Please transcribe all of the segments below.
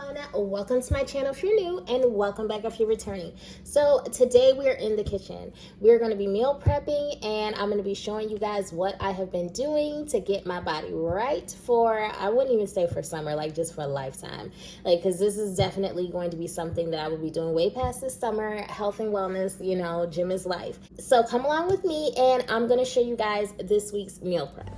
everyone, welcome to my channel if you're new, and welcome back if you're returning. So today we are in the kitchen. We're going to be meal prepping, and I'm going to be showing you guys what I have been doing to get my body right for, I wouldn't even say for summer, like just for a lifetime. Because this is definitely going to be something that I will be doing way past this summer. Health and wellness, you know, gym is life. So come along with me, and I'm going to show you guys this week's meal prep.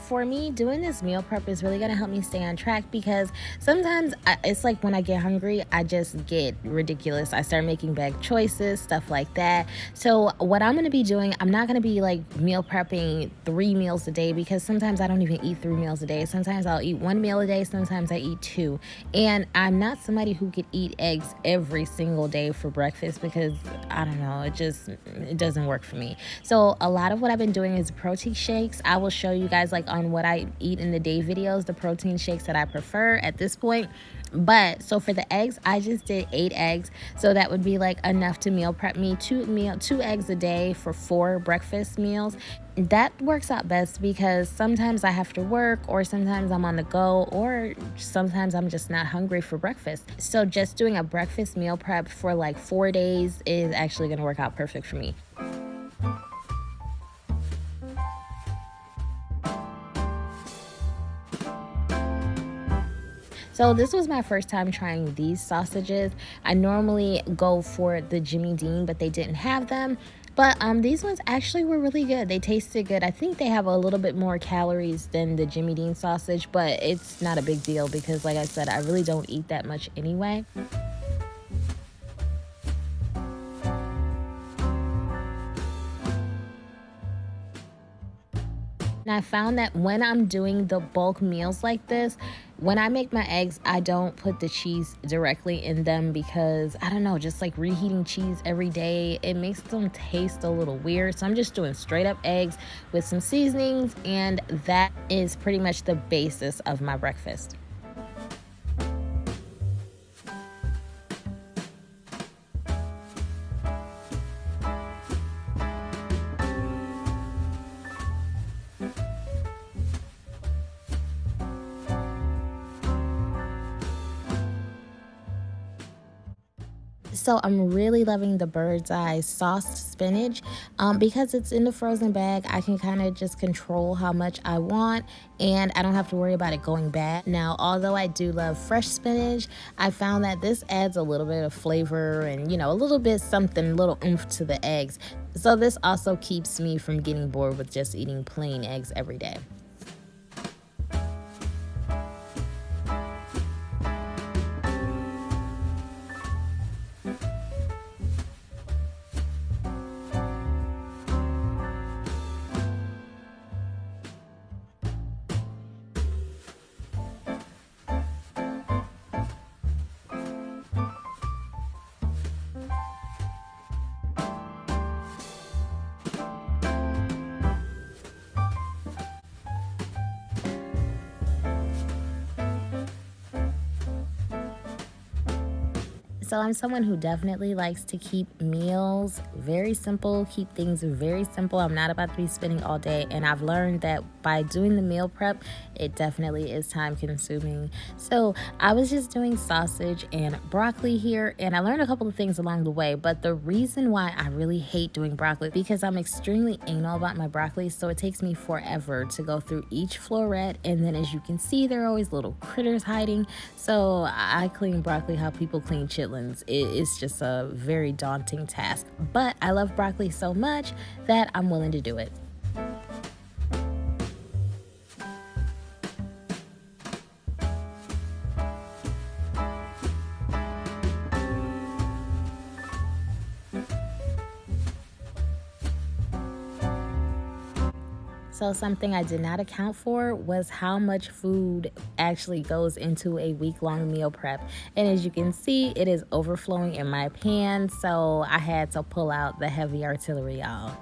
For me, doing this meal prep is really going to help me stay on track because sometimes it's like when I get hungry, I just get ridiculous. I start making bad choices, stuff like that. So what I'm going to be doing, I'm not going to be like meal prepping 3 meals a day because sometimes I don't even eat 3 meals a day. Sometimes I'll eat 1 meal a day. Sometimes I eat 2. And I'm not somebody who could eat eggs every single day for breakfast because I don't know, it doesn't work for me. So a lot of what I've been doing is protein shakes. I will show you guys like on what I eat in the day videos, the protein shakes that I prefer at this point. But so for the eggs, I just did 8 eggs. So that would be like enough to meal prep me 2 eggs a day for 4 breakfast meals. That works out best because sometimes I have to work, or sometimes I'm on the go, or sometimes I'm just not hungry for breakfast. So just doing a breakfast meal prep for like 4 days is actually going to work out perfect for me. So this was my first time trying these sausages. I normally go for the Jimmy Dean, but they didn't have them. But these ones actually were really good. They tasted good. I think they have a little bit more calories than the Jimmy Dean sausage, but it's not a big deal because, like I said, I really don't eat that much anyway. And I found that when I'm doing the bulk meals like this, when I make my eggs, I don't put the cheese directly in them because, I don't know, just like reheating cheese every day, it makes them taste a little weird. So I'm just doing straight up eggs with some seasonings, and that is pretty much the basis of my breakfast. So I'm really loving the bird's eye sauced spinach because it's in the frozen bag. I can kind of just control how much I want, and I don't have to worry about it going bad. Now, although I do love fresh spinach, I found that this adds a little bit of flavor and, you know, a little bit something, a little oomph to the eggs. So this also keeps me from getting bored with just eating plain eggs every day. So I'm someone who definitely likes to keep meals very simple, keep things very simple. I'm not about to be spending all day, and I've learned that by doing the meal prep, it definitely is time consuming. So I was just doing sausage and broccoli here, and I learned a couple of things along the way, but the reason why I really hate doing broccoli because I'm extremely anal about my broccoli, so it takes me forever to go through each floret, and then as you can see, there are always little critters hiding. So I clean broccoli how people clean chitlins. It's just a very daunting task, but I love broccoli so much that I'm willing to do it. So something I did not account for was how much food actually goes into a week-long meal prep. And as you can see, it is overflowing in my pan, so I had to pull out the heavy artillery, y'all.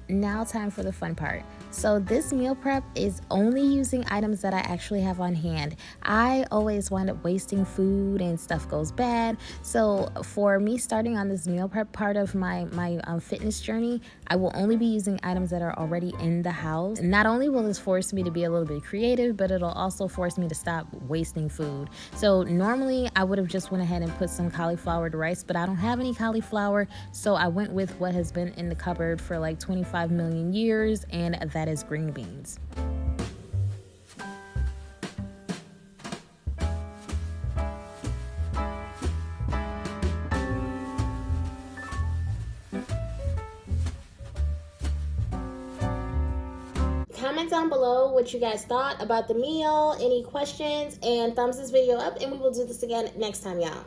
Now time for the fun part. So this meal prep is only using items that I actually have on hand. I always wind up wasting food and stuff goes bad. So for me starting on this meal prep part of my fitness journey, I will only be using items that are already in the house. Not only will this force me to be a little bit creative, but it'll also force me to stop wasting food. So normally I would have just went ahead and put some cauliflowered rice, but I don't have any cauliflower, so I went with what has been in the cupboard for like 25 million years, and that is green beans. Comment down below what you guys thought about the meal, any questions, and thumbs this video up, and we will do this again next time, y'all.